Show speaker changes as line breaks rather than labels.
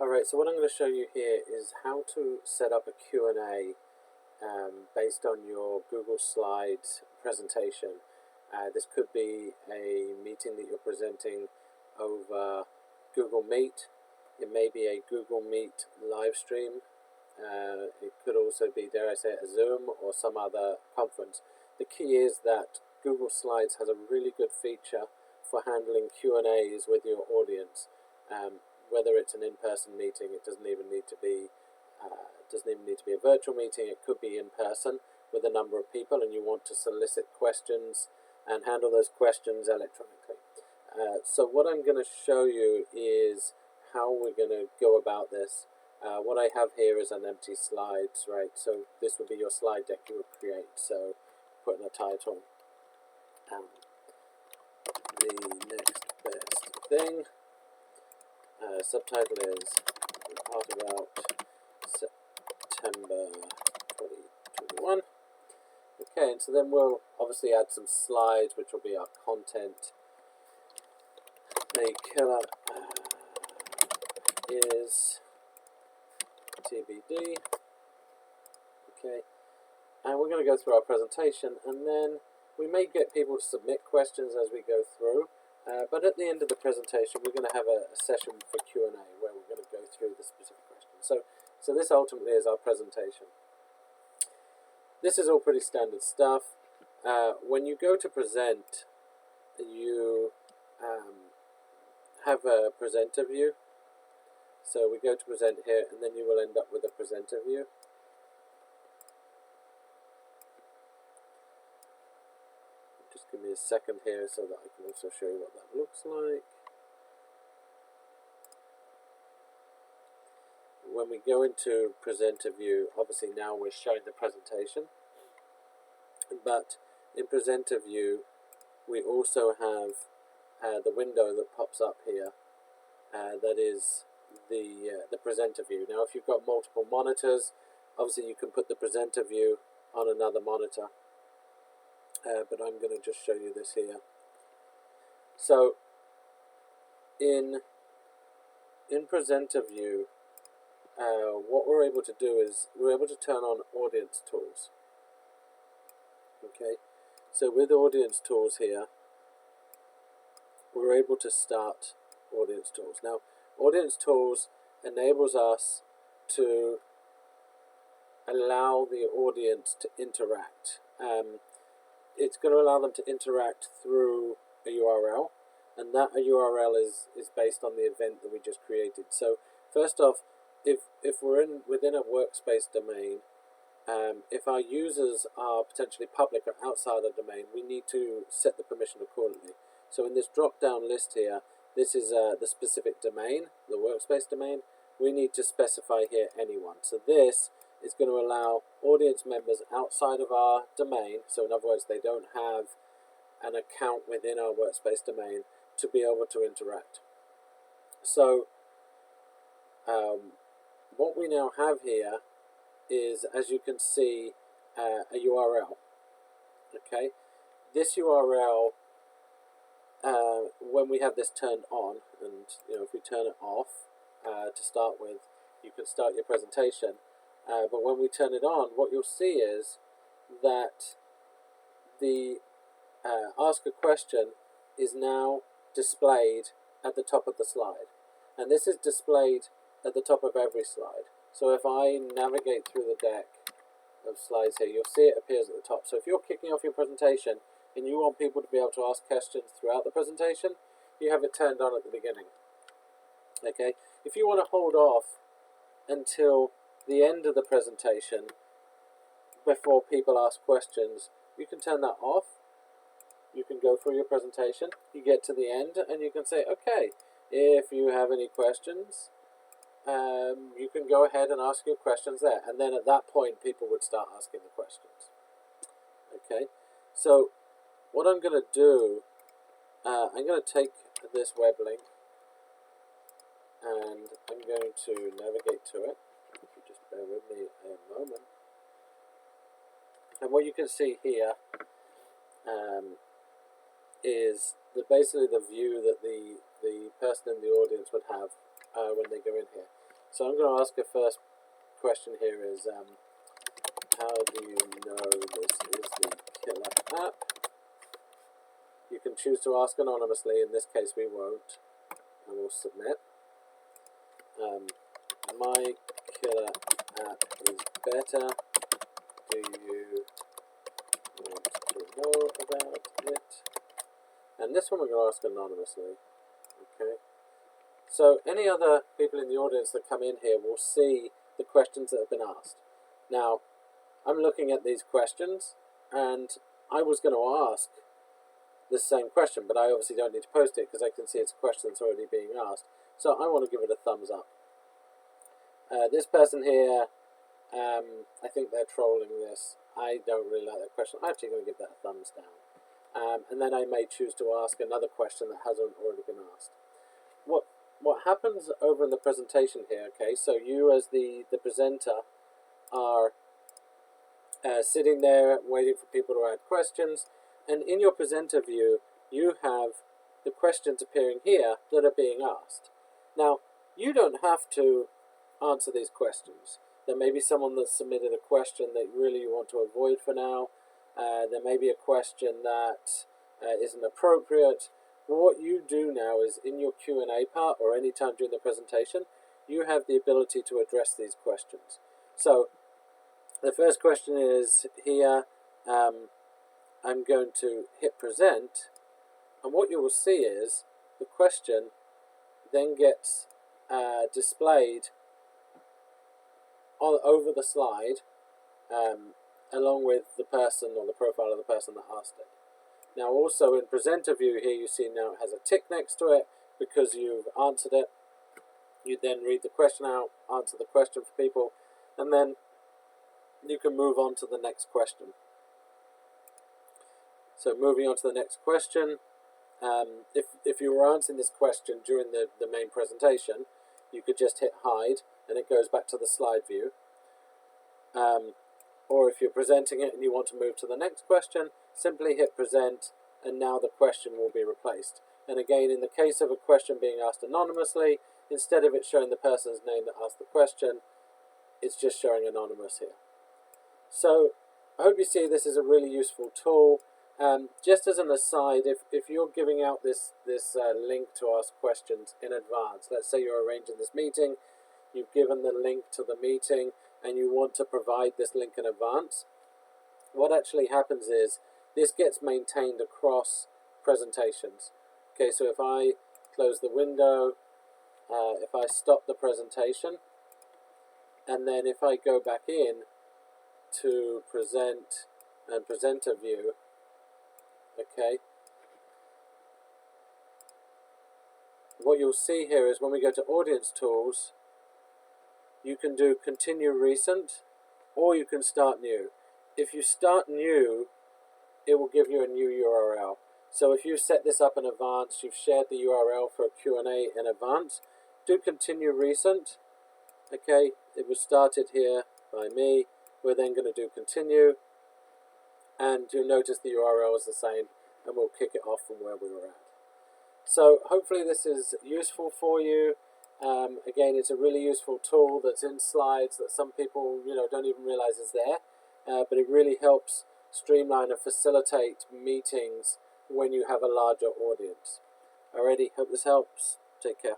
Alright, so what I'm going to show you here is how to set up a Q&A based on your Google Slides presentation. This could be a meeting that you're presenting over Google Meet. It may be a Google Meet live stream. It could also be, dare I say it, a Zoom or some other conference. The key is that Google Slides has a really good feature for handling Q&As with your audience. Whether it's an in-person meeting, it doesn't even need to be a virtual meeting. It could be in person with a number of people, and you want to solicit questions and handle those questions electronically. So what I'm going to show you is how we're going to go about this. What I have here is an empty slides, right? So this would be your slide deck you would create. So put in a title, the next best thing. Subtitle is Art About September 2021. Okay, and so then we'll obviously add some slides, which will be our content. The killer is TBD. Okay, and we're going to go through our presentation, and then we may get people to submit questions as we go through. But at the end of the presentation, we're going to have a session for Q&A where we're going to go through the specific questions. So this ultimately is our presentation. This is all pretty standard stuff. When you go to present, you have a presenter view. So we go to present here, and then you will end up with a presenter view. Give me a second here so that I can also show you what that looks like. When we go into presenter view, obviously now we're showing the presentation, but in presenter view we also have the window that pops up here that is the presenter view. Now if you've got multiple monitors, obviously you can put the presenter view on another monitor. But I'm going to just show you this here. So in presenter view, what we're able to do is we're able to turn on audience tools. Okay, so with audience tools here, we're able to start audience tools. Now, audience tools enables us to allow the audience to interact. It's going to allow them to interact through a URL, and that URL is based on the event that we just created. So first off, if we're within a workspace domain, if our users are potentially public or outside the domain, we need to set the permission accordingly. So in this drop-down list here, this is the specific domain, the workspace domain. We need to specify here anyone. So this is going to allow audience members outside of our domain, so in other words they don't have an account within our workspace domain, to be able to interact. So what we now have here is, as you can see, a URL. Okay, this URL, when we have this turned on, and if we turn it off to start with, you can start your presentation. But when we turn it on, what you'll see is that the ask a question is now displayed at the top of the slide. And this is displayed at the top of every slide. So if I navigate through the deck of slides here, you'll see it appears at the top. So if you're kicking off your presentation and you want people to be able to ask questions throughout the presentation, you have it turned on at the beginning. Okay. If you want to hold off until the end of the presentation before people ask questions, you can turn that off. You can go through your presentation, you get to the end, and you can say, okay, if you have any questions, you can go ahead and ask your questions there, and then at that point people would start asking the questions. Okay, so what I'm going to do, I'm going to take this web link and I'm going to navigate to it. If you just bear with me a moment. And what you can see here is basically the view that the person in the audience would have when they go in here. So I'm going to ask a first question here is, how do you know this is the killer app? You can choose to ask anonymously. In this case we won't, and we'll submit. My killer app is better. Do you want to know about it? And this one we're going to ask anonymously. Okay. So any other people in the audience that come in here will see the questions that have been asked. Now, I'm looking at these questions, and I was going to ask the same question, but I obviously don't need to post it because I can see it's a question that's already being asked. So I want to give it a thumbs up. This person here, I think they're trolling this. I don't really like that question. I'm actually going to give that a thumbs down. And then I may choose to ask another question that hasn't already been asked. What happens over in the presentation here, okay, so you as the presenter are sitting there waiting for people to add questions, and in your presenter view you have the questions appearing here that are being asked. Now, you don't have to answer these questions. There may be someone that's submitted a question that really you want to avoid for now. There may be a question that isn't appropriate. What you do now is in your Q&A part or any time during the presentation, you have the ability to address these questions. So the first question is here, I'm going to hit present, and what you will see is the question then gets displayed over the slide along with the person or the profile of the person that asked it. Now also in presenter view here you see now it has a tick next to it because you've answered it. You then read the question out, answer the question for people, and then you can move on to the next question. So moving on to the next question, if you were answering this question during the main presentation, you could just hit hide and it goes back to the slide view. Or if you're presenting it and you want to move to the next question, simply hit present and now the question will be replaced. And again, in the case of a question being asked anonymously, instead of it showing the person's name that asked the question, it's just showing anonymous here. So I hope you see this is a really useful tool. Just as an aside, if you're giving out this link to ask questions in advance, let's say you're arranging this meeting, you've given the link to the meeting, and you want to provide this link in advance, what actually happens is this gets maintained across presentations. Okay, so if I close the window, if I stop the presentation, and then if I go back in to present and presenter view, okay, what you'll see here is when we go to audience tools, you can do continue recent or you can start new. If you start new, it will give you a new URL. So if you set this up in advance, you've shared the URL for a Q&A in advance, do continue recent. Okay, it was started here by me. We're then going to do continue, and you'll notice the URL is the same, and we'll kick it off from where we were at. So hopefully this is useful for you. Again, it's a really useful tool that's in slides that some people don't even realize is there, but it really helps streamline and facilitate meetings when you have a larger audience. Alrighty, hope this helps. Take care.